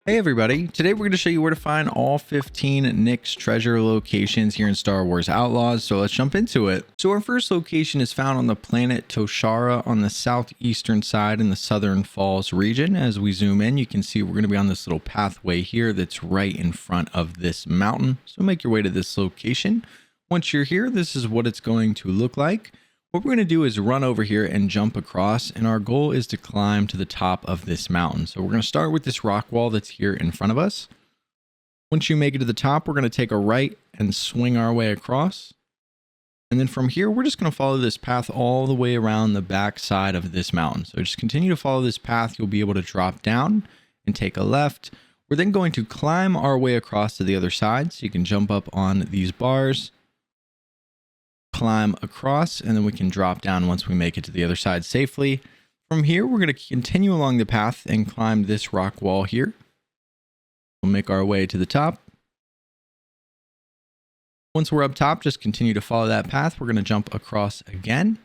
Hey everybody, today we're going to show you where to find all 15 Nix Treasure Locations here in Star Wars Outlaws, so let's jump into it. So our first location is found on the planet Toshara on the southeastern side in the Southern Falls region. As we zoom in, you can see we're going to be on this little pathway here that's right in front of this mountain. So make your way to this location. Once you're here, this is what it's going to look like. What we're going to do is run over here and jump across, and our goal is to climb to the top of this mountain. So we're going to start with this rock wall that's here in front of us. Once you make it to the top, we're going to take a right and swing our way across. And then from here, we're just going to follow this path all the way around the back side of this mountain. So just continue to follow this path. You'll be able to drop down and take a left. We're then going to climb our way across to the other side. So you can jump up on these bars, climb across, and then we can drop down once we make it to the other side safely. From here, we're going to continue along the path and climb this rock wall here. We'll make our way to the top. Once we're up top, just continue to follow that path. We're going to jump across again.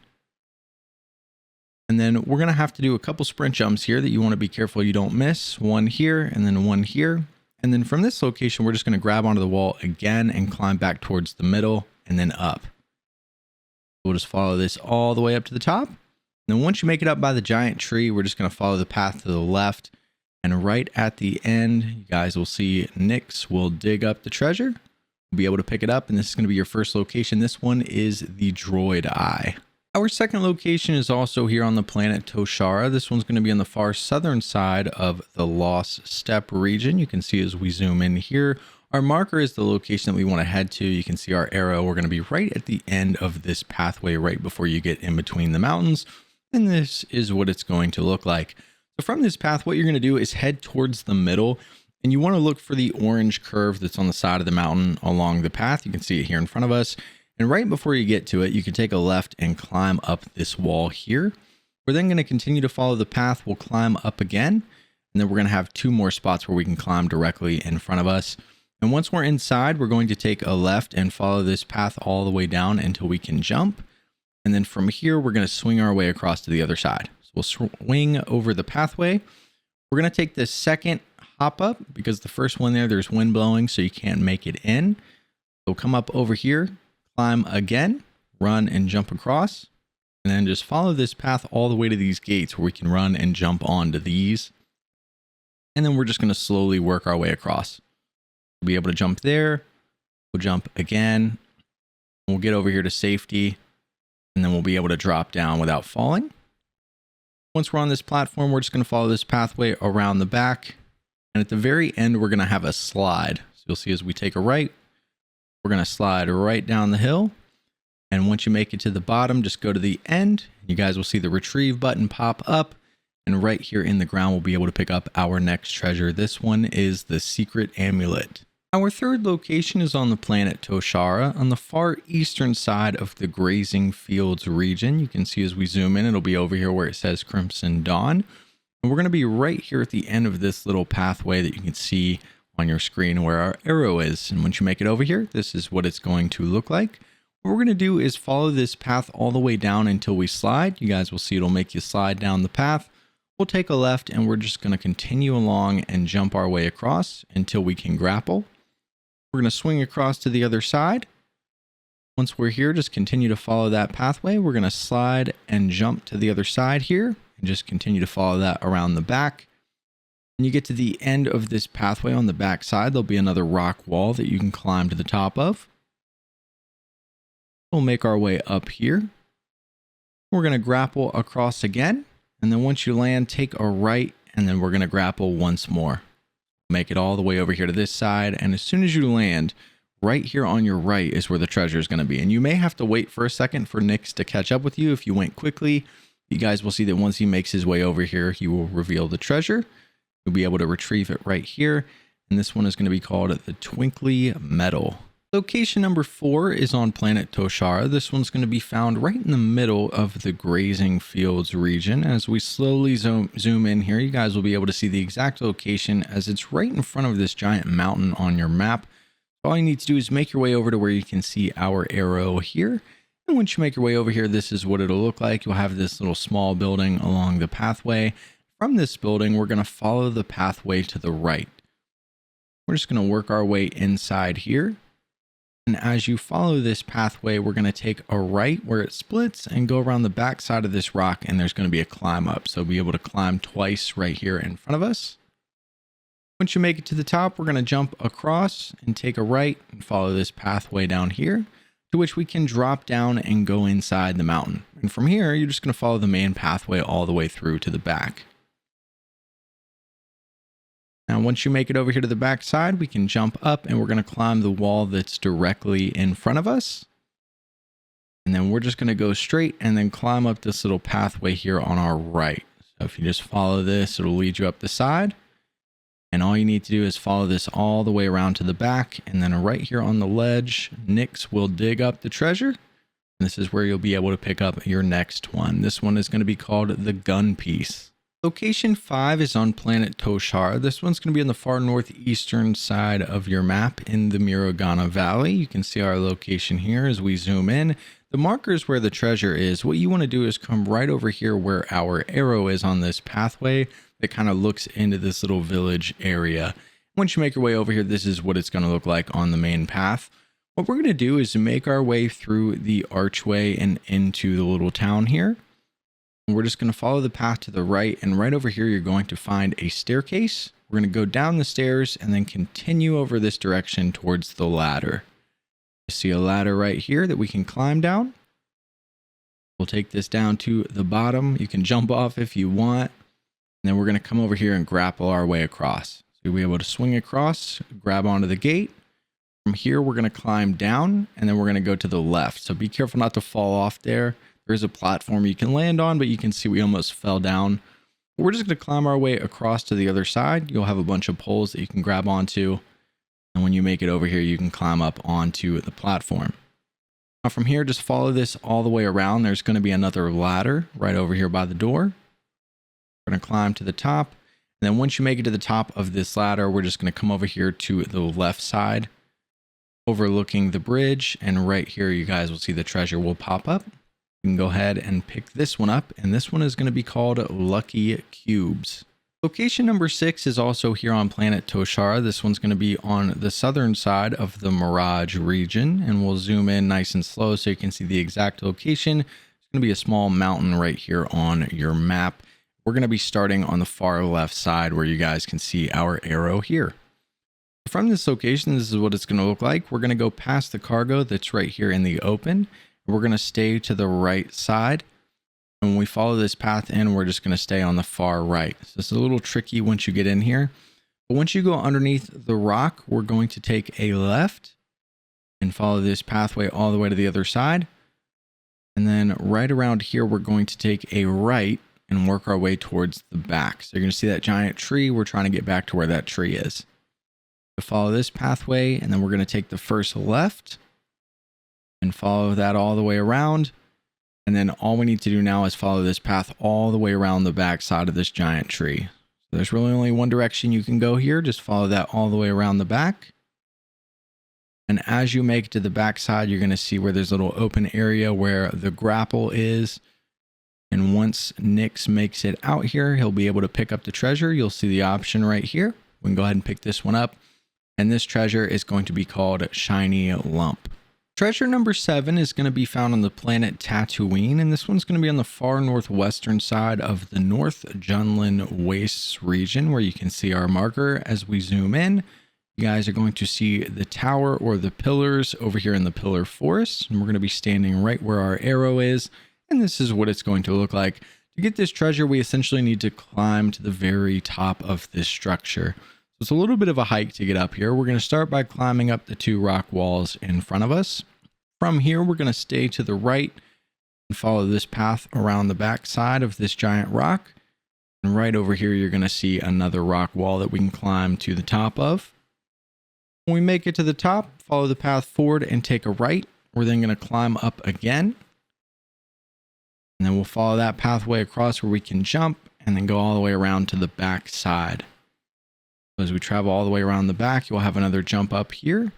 And then we're going to have to do a couple sprint jumps here that you want to be careful you don't miss. One here and then one here. And then from this location, we're just going to grab onto the wall again and climb back towards the middle and then up. We'll just follow this all the way up to the top. And then once you make it up by the giant tree, we're just going to follow the path to the left. And right at the end, you guys will see Nix will dig up the treasure. We'll be able to pick it up, and this is going to be your first location. This one is the Droid Eye. Our second location is also here on the planet Toshara. This one's going to be on the far southern side of the Lost Steppe region. You can see as we zoom in here, our marker is the location that we want to head to. You can see our arrow. We're going to be right at the end of this pathway right before you get in between the mountains. And this is what it's going to look like. So from this path, what you're going to do is head towards the middle, and you want to look for the orange curve that's on the side of the mountain along the path. You can see it here in front of us. And right before you get to it, you can take a left and climb up this wall here. We're then going to continue to follow the path. We'll climb up again, and then we're going to have two more spots where we can climb directly in front of us. And once we're inside, we're going to take a left and follow this path all the way down until we can jump. And then from here, we're going to swing our way across to the other side. So we'll swing over the pathway. We're going to take the second hop up because the first one there's wind blowing, so you can't make it in. So come up over here, climb again, run and jump across, and then just follow this path all the way to these gates where we can run and jump onto these. And then we're just going to slowly work our way across. We'll be able to jump there. We'll jump again. We'll get over here to safety, and then we'll be able to drop down without falling. Once we're on this platform, we're just going to follow this pathway around the back. And at the very end, we're going to have a slide. So you'll see as we take a right, we're going to slide right down the hill. And once you make it to the bottom, just go to the end. You guys will see the retrieve button pop up. And right here in the ground, we'll be able to pick up our next treasure. This one is the secret amulet. Our third location is on the planet Toshara on the far eastern side of the grazing fields region. You can see as we zoom in, it'll be over here where it says Crimson Dawn. And we're going to be right here at the end of this little pathway that you can see on your screen where our arrow is. And once you make it over here, this is what it's going to look like. What we're going to do is follow this path all the way down until we slide. You guys will see it'll make you slide down the path. We'll take a left, and we're just going to continue along and jump our way across until we can grapple. We're going to swing across to the other side. Once we're here, just continue to follow that pathway. We're going to slide and jump to the other side here and just continue to follow that around the back. When you get to the end of this pathway on the back side, there'll be another rock wall that you can climb to the top of. We'll make our way up here. We're going to grapple across again. And then once you land, take a right, and then we're going to grapple once more. Make it all the way over here to this side. And as soon as you land, right here on your right is where the treasure is going to be. And you may have to wait for a second for Nix to catch up with you. If you went quickly, you guys will see that once he makes his way over here, he will reveal the treasure. You'll be able to retrieve it right here. And this one is going to be called the Twinkly Medal. Location number 4 is on planet Toshara. This one's going to be found right in the middle of the grazing fields region. As we slowly zoom in here, you guys will be able to see the exact location as it's right in front of this giant mountain on your map. All you need to do is make your way over to where you can see our arrow here. And once you make your way over here, this is what it'll look like. You'll have this little small building along the pathway. From this building, we're going to follow the pathway to the right. We're just going to work our way inside here. And as you follow this pathway, we're going to take a right where it splits and go around the back side of this rock. And there's going to be a climb up. So be able to climb twice right here in front of us. Once you make it to the top, we're going to jump across and take a right and follow this pathway down here, to which we can drop down and go inside the mountain. And from here, you're just going to follow the main pathway all the way through to the back. Now, once you make it over here to the back side, we can jump up and we're going to climb the wall that's directly in front of us. And then we're just going to go straight and then climb up this little pathway here on our right. So if you just follow this, it'll lead you up the side. And all you need to do is follow this all the way around to the back. And then right here on the ledge, Nix will dig up the treasure. And this is where you'll be able to pick up your next one. This one is going to be called the gun piece. Location 5 is on planet Toshara. This one's going to be on the far northeastern side of your map in the Mirogana Valley. You can see our location here as we zoom in. The marker is where the treasure is. What you want to do is come right over here where our arrow is on this pathway that kind of looks into this little village area. Once you make your way over here, this is what it's going to look like on the main path. What we're going to do is make our way through the archway and into the little town here. We're just going to follow the path to the right, and right over here you're going to find a staircase. We're going to go down the stairs and then continue over this direction towards the ladder. You see a ladder right here that we can climb down. We'll take this down to the bottom. You can jump off if you want. And then we're going to come over here and grapple our way across. So you'll be able to swing across, grab onto the gate. From here, we're going to climb down, and then we're going to go to the left. So be careful not to fall off there. There's a platform you can land on, but you can see we almost fell down. We're just going to climb our way across to the other side. You'll have a bunch of poles that you can grab onto. And when you make it over here, you can climb up onto the platform. Now from here, just follow this all the way around. There's going to be another ladder right over here by the door. We're going to climb to the top. And then once you make it to the top of this ladder, we're just going to come over here to the left side, overlooking the bridge. And right here, you guys will see the treasure will pop up. You can go ahead and pick this one up, and this one is going to be called Lucky Cubes. Location number 6 is also here on planet Toshara. This one's going to be on the southern side of the Mirage region, and we'll zoom in nice and slow so you can see the exact location. It's going to be a small mountain right here on your map. We're going to be starting on the far left side where you guys can see our arrow here. From this location, this is what it's going to look like. We're going to go past the cargo that's right here in the open. We're going to stay to the right side. And when we follow this path in, we're just going to stay on the far right. So it's a little tricky once you get in here. But once you go underneath the rock, we're going to take a left and follow this pathway all the way to the other side. And then right around here, we're going to take a right and work our way towards the back. So you're going to see that giant tree. We're trying to get back to where that tree is. So follow this pathway, and then we're going to take the first left and follow that all the way around. And then all we need to do now is follow this path all the way around the back side of this giant tree. So there's really only one direction you can go here. Just follow that all the way around the back. And as you make it to the back side, you're going to see where there's a little open area where the grapple is. And once Nix makes it out here, he'll be able to pick up the treasure. You'll see the option right here. We can go ahead and pick this one up. And this treasure is going to be called Shiny Lump. Treasure number 7 is going to be found on the planet Tatooine, and this one's going to be on the far northwestern side of the North Junlin Wastes region, where you can see our marker. As we zoom in, you guys are going to see the tower or the pillars over here in the pillar forest, and we're going to be standing right where our arrow is, and this is what it's going to look like. To get this treasure, we essentially need to climb to the very top of this structure. So it's a little bit of a hike to get up here. We're going to start by climbing up the 2 rock walls in front of us. From here, we're going to stay to the right and follow this path around the back side of this giant rock. And right over here, you're going to see another rock wall that we can climb to the top of. When we make it to the top, follow the path forward and take a right. We're then going to climb up again. And then we'll follow that pathway across where we can jump and then go all the way around to the back side. As we travel all the way around the back, you'll have another jump up here.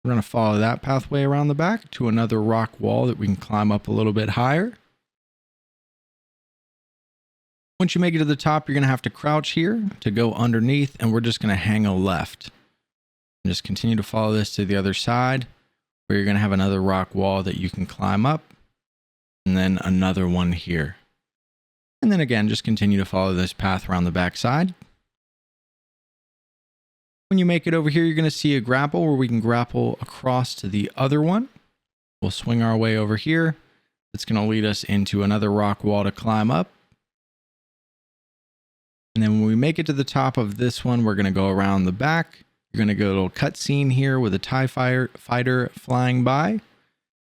We're going to follow that pathway around the back to another rock wall that we can climb up a little bit higher. Once you make it to the top, you're going to have to crouch here to go underneath, and we're just going to hang a left. And just continue to follow this to the other side, where you're going to have another rock wall that you can climb up, and then another one here. And then again, just continue to follow this path around the back side. When you make it over here, you're going to see a grapple where we can grapple across to the other one. We'll swing our way over here. It's going to lead us into another rock wall to climb up. And then when we make it to the top of this one, we're going to go around the back. You're going to get a little cutscene here with a TIE fighter flying by.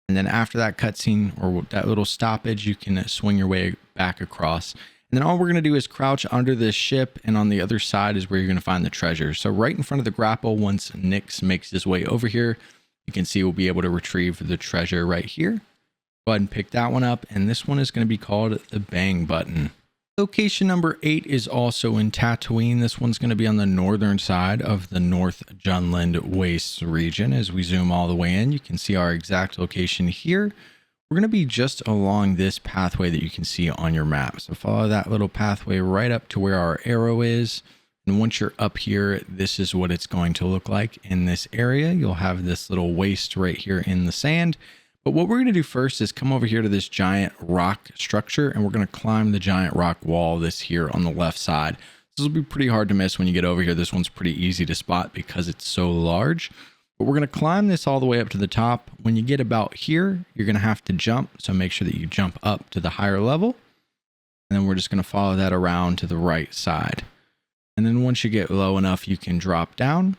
And then after that cutscene or that little stoppage, you can swing your way back across. And then all we're going to do is crouch under this ship. And on the other side is where you're going to find the treasure. So right in front of the grapple, once Nix makes his way over here, you can see we'll be able to retrieve the treasure right here. Go ahead and pick that one up. And this one is going to be called the Bang Button. Location number 8 is also in Tatooine. This one's going to be on the northern side of the North Junland Wastes region. As we zoom all the way in, you can see our exact location here. We're going to be just along this pathway that you can see on your map. So follow that little pathway right up to where our arrow is. And once you're up here, this is what it's going to look like in this area. You'll have this little waste right here in the sand. But what we're going to do first is come over here to this giant rock structure, and we're going to climb the giant rock wall this here on the left side. This will be pretty hard to miss when you get over here. This one's pretty easy to spot because it's so large. But we're going to climb this all the way up to the top. When you get about here, you're going to have to jump. So make sure that you jump up to the higher level. And then we're just going to follow that around to the right side. And then once you get low enough, you can drop down.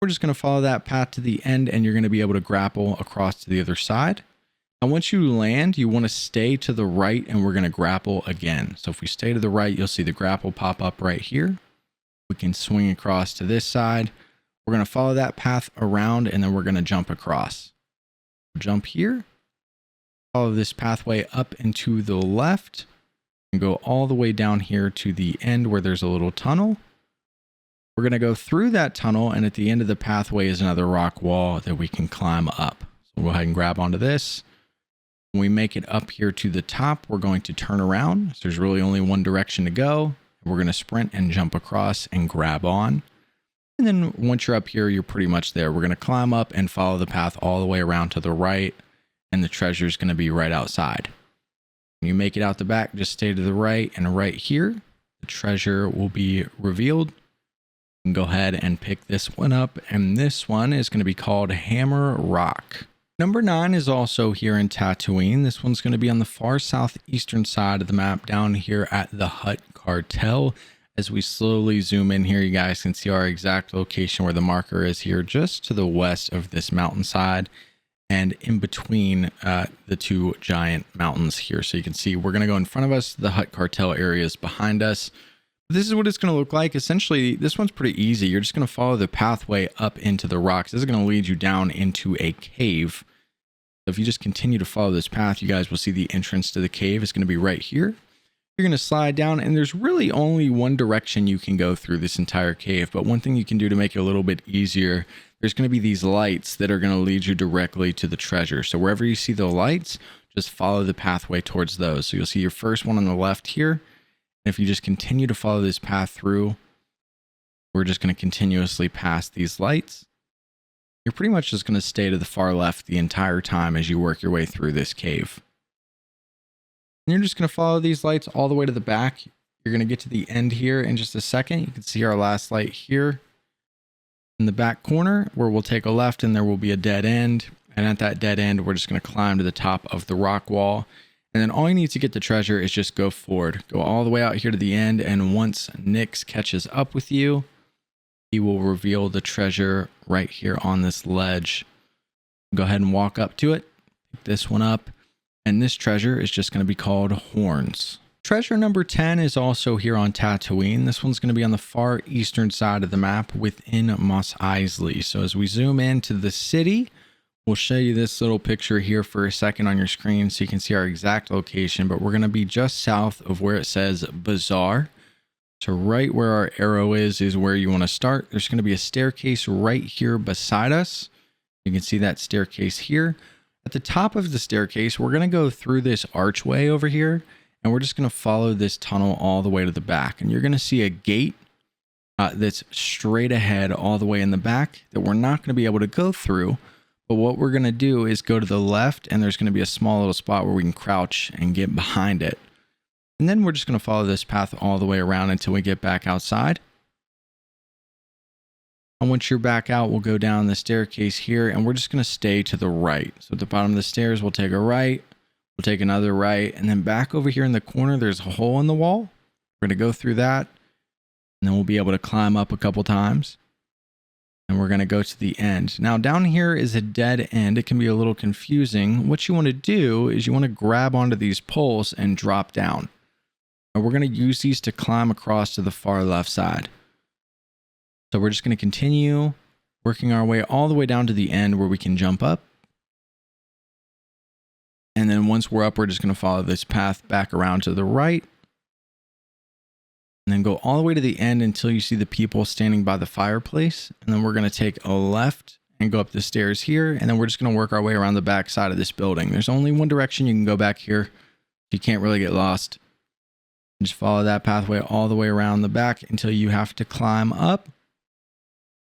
We're just going to follow that path to the end, and you're going to be able to grapple across to the other side. And once you land, you want to stay to the right, and we're going to grapple again. So if we stay to the right, you'll see the grapple pop up right here. We can swing across to this side. We're going to follow that path around, and then we're going to jump across. Jump here. Follow this pathway up and to the left, and go all the way down here to the end where there's a little tunnel. We're going to go through that tunnel, and at the end of the pathway is another rock wall that we can climb up. So we'll go ahead and grab onto this. When we make it up here to the top, we're going to turn around. So there's really only one direction to go. We're going to sprint and jump across and grab on. And then once you're up here, you're pretty much there. We're going to climb up and follow the path all the way around to the right, and the treasure is going to be right outside. When you make it out the back, just stay to the right, and right here, the treasure will be revealed. You can go ahead and pick this one up, and this one is going to be called Hammer Rock. Number 9 is also here in Tatooine. This one's going to be on the far southeastern side of the map down here at the Hutt Cartel. As we slowly zoom in here, you guys can see our exact location where the marker is here, just to the west of this mountainside and in between the two giant mountains here. So you can see we're going to go in front of us. The Hutt Cartel area is behind us. This is what it's going to look like. Essentially, this one's pretty easy. You're just going to follow the pathway up into the rocks. This is going to lead you down into a cave. So if you just continue to follow this path, you guys will see the entrance to the cave is going to be right here. You're going to slide down, and there's really only one direction you can go through this entire cave. But one thing you can do to make it a little bit easier, there's going to be these lights that are going to lead you directly to the treasure. So wherever you see the lights, just follow the pathway towards those. So you'll see your first one on the left here. If you just continue to follow this path through, we're just going to continuously pass these lights. You're pretty much just going to stay to the far left the entire time as you work your way through this cave. And you're just going to follow these lights all the way to the back. You're going to get to the end here in just a second. You can see our last light here in the back corner where we'll take a left, and there will be a dead end. And at that dead end, we're just going to climb to the top of the rock wall. And then all you need to get the treasure is just go forward. Go all the way out here to the end, and once Nix catches up with you, he will reveal the treasure right here on this ledge. Go ahead and walk up to it. Pick this one up. And this treasure is just going to be called Horns. Treasure number 10 is also here on Tatooine. This one's going to be on the far eastern side of the map within Mos Eisley. So as we zoom into the city, we'll show you this little picture here for a second on your screen so you can see our exact location, but we're going to be just south of where it says Bazaar. So right where our arrow is where you want to start. There's going to be a staircase right here beside us. You can see that staircase here. At the top of the staircase, we're going to go through this archway over here, And we're just going to follow this tunnel all the way to the back. And you're going to see a gate that's straight ahead all the way in the back that we're not going to be able to go through. But what we're going to do is go to the left, and there's going to be a small little spot where we can crouch and get behind it. And then we're just going to follow this path all the way around until we get back outside. And once you're back out, we'll go down the staircase here, and we're just going to stay to the right. So at the bottom of the stairs, we'll take a right, we'll take another right, and then back over here in the corner, there's a hole in the wall. We're going to go through that, and then we'll be able to climb up a couple times. And we're going to go to the end. Now down here is a dead end. It can be a little confusing. What you want to do is you want to grab onto these poles and drop down. And we're going to use these to climb across to the far left side. So we're just going to continue working our way all the way down to the end where we can jump up. And then once we're up, we're just going to follow this path back around to the right. And then go all the way to the end until you see the people standing by the fireplace. And then we're going to take a left and go up the stairs here. And then we're just going to work our way around the back side of this building. There's only one direction you can go back here. You can't really get lost. Just follow that pathway all the way around the back until you have to climb up.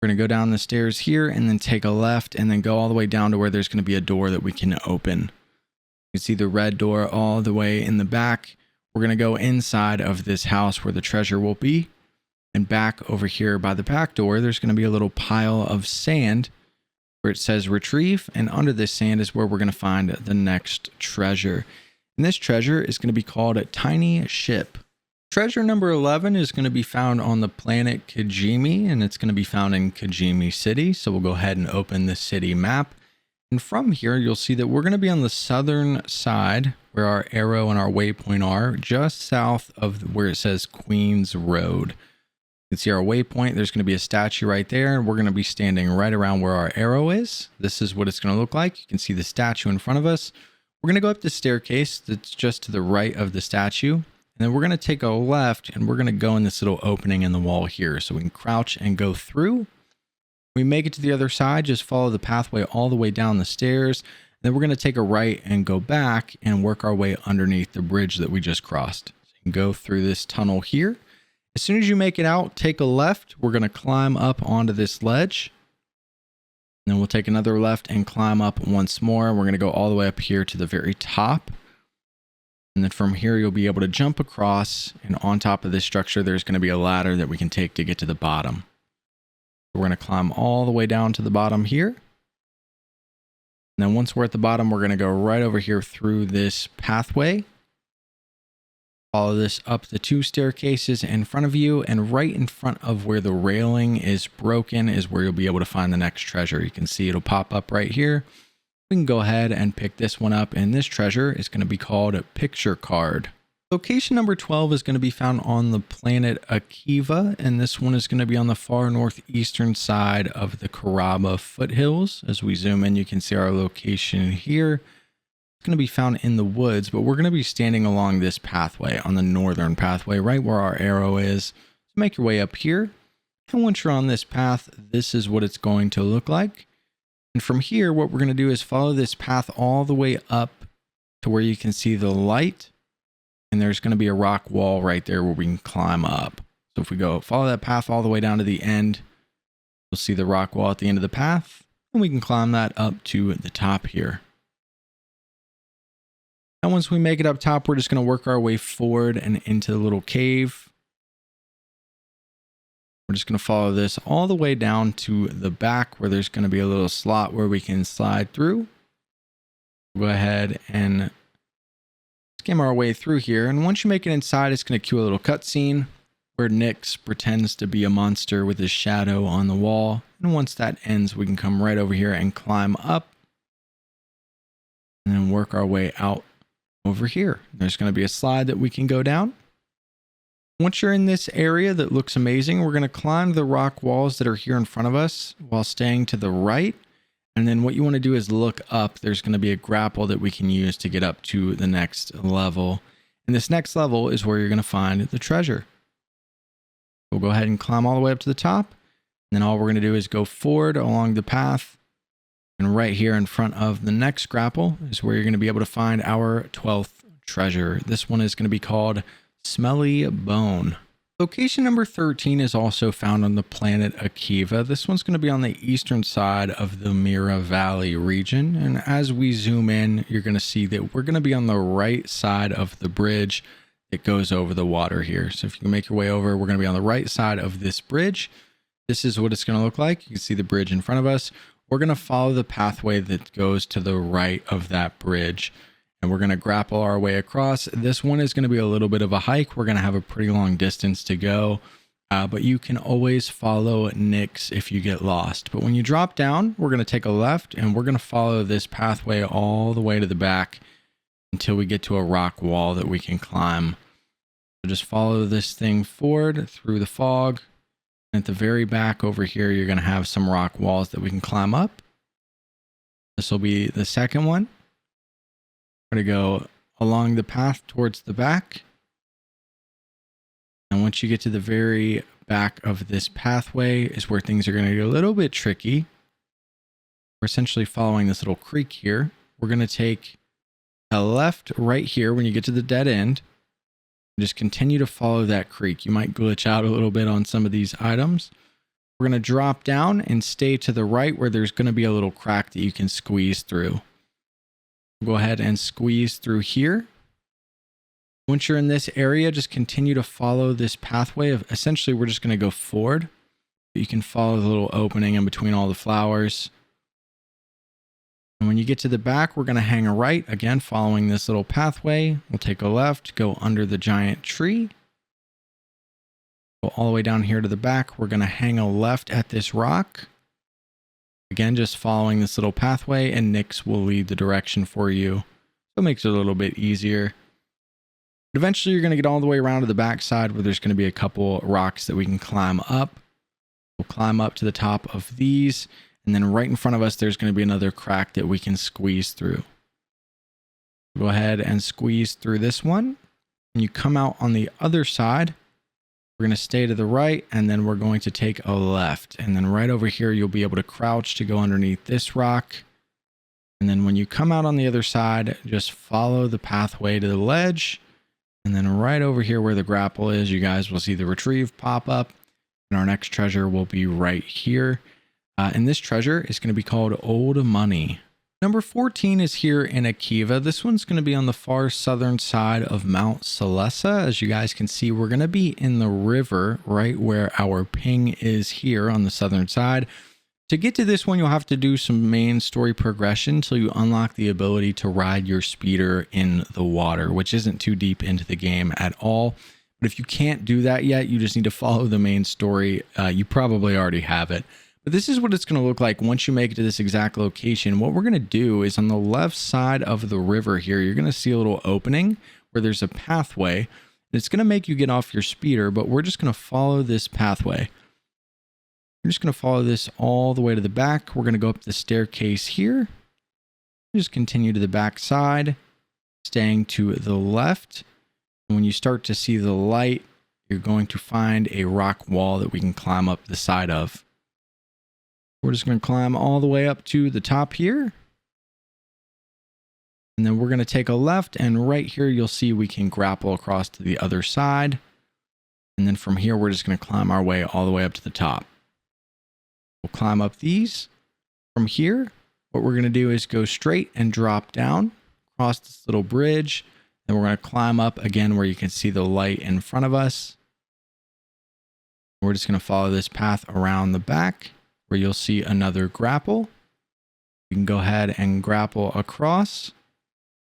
We're going to go down the stairs here and then take a left and then go all the way down to where there's going to be a door that we can open. You can see the red door all the way in the back. We're going to go inside of this house where the treasure will be. And back over here by the back door, there's going to be a little pile of sand where it says retrieve. And under this sand is where we're going to find the next treasure. And this treasure is going to be called a tiny ship. Treasure number 11 is going to be found on the planet Kijimi, and it's going to be found in Kijimi City. So we'll go ahead and open the city map. And from here, you'll see that we're going to be on the southern side where our arrow and our waypoint are, just south of where it says Queens Road. You can see our waypoint. There's going to be a statue right there, and we're going to be standing right around where our arrow is. This is what it's going to look like. You can see the statue in front of us. We're going to go up the staircase that's just to the right of the statue. And then we're going to take a left, and we're going to go in this little opening in the wall here. So we can crouch and go through. We make it to the other side, just follow the pathway all the way down the stairs. Then we're going to take a right and go back and work our way underneath the bridge that we just crossed. So you can go through this tunnel here. As soon as you make it out, take a left. We're going to climb up onto this ledge. And then we'll take another left and climb up once more. We're going to go all the way up here to the very top. And then from here, you'll be able to jump across. And on top of this structure, there's going to be a ladder that we can take to get to the bottom. We're going to climb all the way down to the bottom here. And then once we're at the bottom, we're going to go right over here through this pathway. Follow this up the two staircases in front of you, and right in front of where the railing is broken is where you'll be able to find the next treasure. You can see it'll pop up right here. We can go ahead and pick this one up, and this treasure is going to be called a picture card. Location number 12 is going to be found on the planet Akiva, and this one is going to be on the far northeastern side of the Karaba foothills. As we zoom in, you can see our location here. It's going to be found in the woods, but we're going to be standing along this pathway on the northern pathway, right where our arrow is. So make your way up here, and once you're on this path, this is what it's going to look like. And from here, what we're going to do is follow this path all the way up to where you can see the light. And there's going to be a rock wall right there where we can climb up. So if we go follow that path all the way down to the end, you'll see the rock wall at the end of the path. And we can climb that up to the top here. Now once we make it up top, we're just going to work our way forward and into the little cave. We're just going to follow this all the way down to the back where there's going to be a little slot where we can slide through. We'll go ahead and skim our way through here, and once you make it inside, it's going to cue a little cutscene where Nix pretends to be a monster with his shadow on the wall. And once that ends, we can come right over here and climb up and then work our way out over here. There's going to be a slide that we can go down. Once you're in this area that looks amazing, we're going to climb the rock walls that are here in front of us while staying to the right. And then what you want to do is look up. There's going to be a grapple that we can use to get up to the next level. And this next level is where you're going to find the treasure. We'll go ahead and climb all the way up to the top. And then all we're going to do is go forward along the path. And right here in front of the next grapple is where you're going to be able to find our 12th treasure. This one is going to be called Smelly Bone. Location number 13 is also found on the planet Akiva. This one's going to be on the eastern side of the Mira Valley region. And as we zoom in, you're going to see that we're going to be on the right side of the bridge that goes over the water here. So if you can make your way over, we're going to be on the right side of this bridge. This is what it's going to look like. You can see the bridge in front of us. We're going to follow the pathway that goes to the right of that bridge. And we're going to grapple our way across. This one is going to be a little bit of a hike. We're going to have a pretty long distance to go, but you can always follow Nix if you get lost. But when you drop down, we're going to take a left and we're going to follow this pathway all the way to the back until we get to a rock wall that we can climb. So just follow this thing forward through the fog. And at the very back over here, you're going to have some rock walls that we can climb up. This will be the second one. We're going to go along the path towards the back. And once you get to the very back of this pathway is where things are going to get a little bit tricky. We're essentially following this little creek here. We're going to take a left right here when you get to the dead end. Just continue to follow that creek. You might glitch out a little bit on some of these items. We're going to drop down and stay to the right where there's going to be a little crack that you can squeeze through. Go ahead and squeeze through here. Once you're in this area, just continue to follow this pathway. Essentially, we're just going to go forward. You can follow the little opening in between all the flowers. And when you get to the back, we're going to hang a right. Again, following this little pathway. We'll take a left, go under the giant tree. Go all the way down here to the back. We're going to hang a left at this rock. Again, just following this little pathway, and Nix will lead the direction for you. So it makes it a little bit easier. But eventually, you're going to get all the way around to the back side where there's going to be a couple rocks that we can climb up. We'll climb up to the top of these, and then right in front of us, there's going to be another crack that we can squeeze through. Go ahead and squeeze through this one. When you come out on the other side, we're going to stay to the right, and then we're going to take a left. And then right over here, you'll be able to crouch to go underneath this rock. And then when you come out on the other side, just follow the pathway to the ledge. And then right over here where the grapple is, you guys will see the retrieve pop up. And our next treasure will be right here. And this treasure is going to be called Old Money. Number 14 is here in Akiva. This one's going to be on the far southern side of Mount Celessa. As you guys can see, we're going to be in the river right where our ping is here on the southern side. To get to this one, you'll have to do some main story progression until you unlock the ability to ride your speeder in the water, which isn't too deep into the game at all. But if you can't do that yet, you just need to follow the main story. You probably already have it. But this is what it's going to look like once you make it to this exact location. What we're going to do is on the left side of the river here, you're going to see a little opening where there's a pathway. And it's going to make you get off your speeder, but we're just going to follow this pathway. We're just going to follow this all the way to the back. We're going to go up the staircase here. Just continue to the back side, staying to the left. And when you start to see the light, you're going to find a rock wall that we can climb up the side of. We're just going to climb all the way up to the top here. And then we're going to take a left, and right here you'll see we can grapple across to the other side. And then from here, we're just going to climb our way all the way up to the top. We'll climb up these. From here, what we're going to do is go straight and drop down, across this little bridge. Then we're going to climb up again where you can see the light in front of us. We're just going to follow this path around the back, where you'll see another grapple. You can go ahead and grapple across.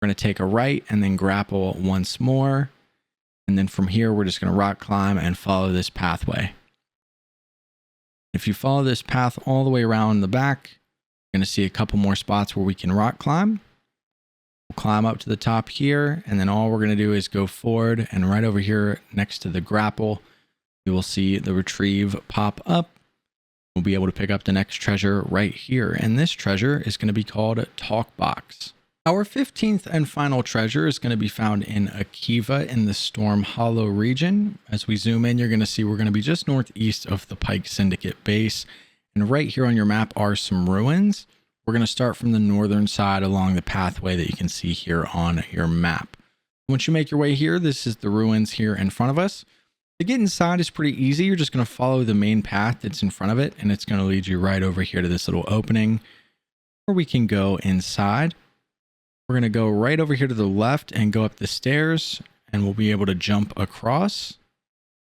We're going to take a right and then grapple once more. And then from here, we're just going to rock climb and follow this pathway. If you follow this path all the way around the back, you're going to see a couple more spots where we can rock climb. We'll climb up to the top here, and then all we're going to do is go forward, and right over here next to the grapple, you will see the retrieve pop up. We'll be able to pick up the next treasure right here, and this treasure is going to be called Talkbox. Our 15th and final treasure is going to be found in Akiva in the Storm Hollow region. As we zoom in, you're going to see we're going to be just northeast of the Pike Syndicate base, and right here on your map are some ruins. We're going to start from the northern side along the pathway that you can see here on your map. Once you make your way here, this is the ruins here in front of us. To get inside is pretty easy. You're just going to follow the main path that's in front of it, and it's going to lead you right over here to this little opening where we can go inside. We're going to go right over here to the left and go up the stairs, and we'll be able to jump across.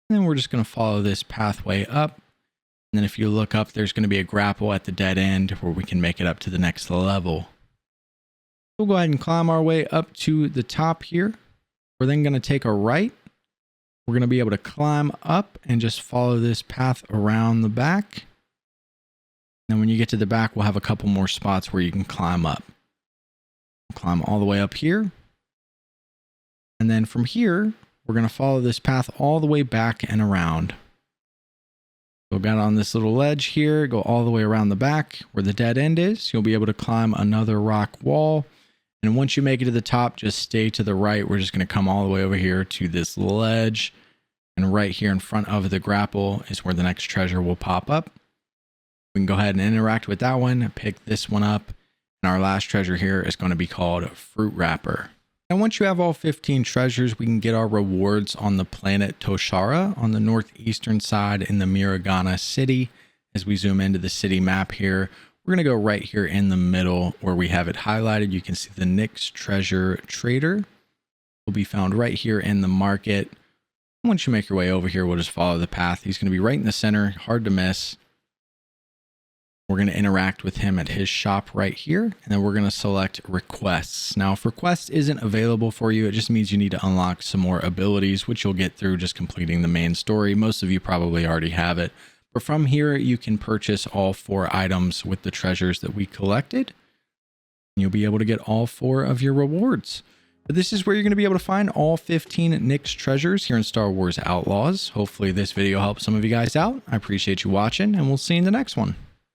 And then we're just going to follow this pathway up. And then if you look up, there's going to be a grapple at the dead end where we can make it up to the next level. We'll go ahead and climb our way up to the top here. We're then going to take a right. We're going to be able to climb up and just follow this path around the back. And when you get to the back, we'll have a couple more spots where you can climb up. Climb all the way up here. And then from here, we're going to follow this path all the way back and around. So we've got on this little ledge here, go all the way around the back where the dead end is. You'll be able to climb another rock wall. And once you make it to the top, just stay to the right. We're just going to come all the way over here to this ledge. And right here in front of the grapple is where the next treasure will pop up. We can go ahead and interact with that one, pick this one up. And our last treasure here is going to be called Fruit Wrapper. And once you have all 15 treasures, we can get our rewards on the planet Toshara on the northeastern side in the Miragana city. As we zoom into the city map here, we're going to go right here in the middle where we have it highlighted. You can see the Nix Treasure Trader will be found right here in the market. Once you make your way over here, we'll just follow the path. He's going to be right in the center, hard to miss. We're going to interact with him at his shop right here, and then we're going to select requests. Now, if request isn't available for you, it just means you need to unlock some more abilities, which you'll get through just completing the main story. Most of you probably already have it. But from here, you can purchase all 4 items with the treasures that we collected. And you'll be able to get all 4 of your rewards. But this is where you're going to be able to find all 15 Nix treasures here in Star Wars Outlaws. Hopefully this video helps some of you guys out. I appreciate you watching, and we'll see you in the next one.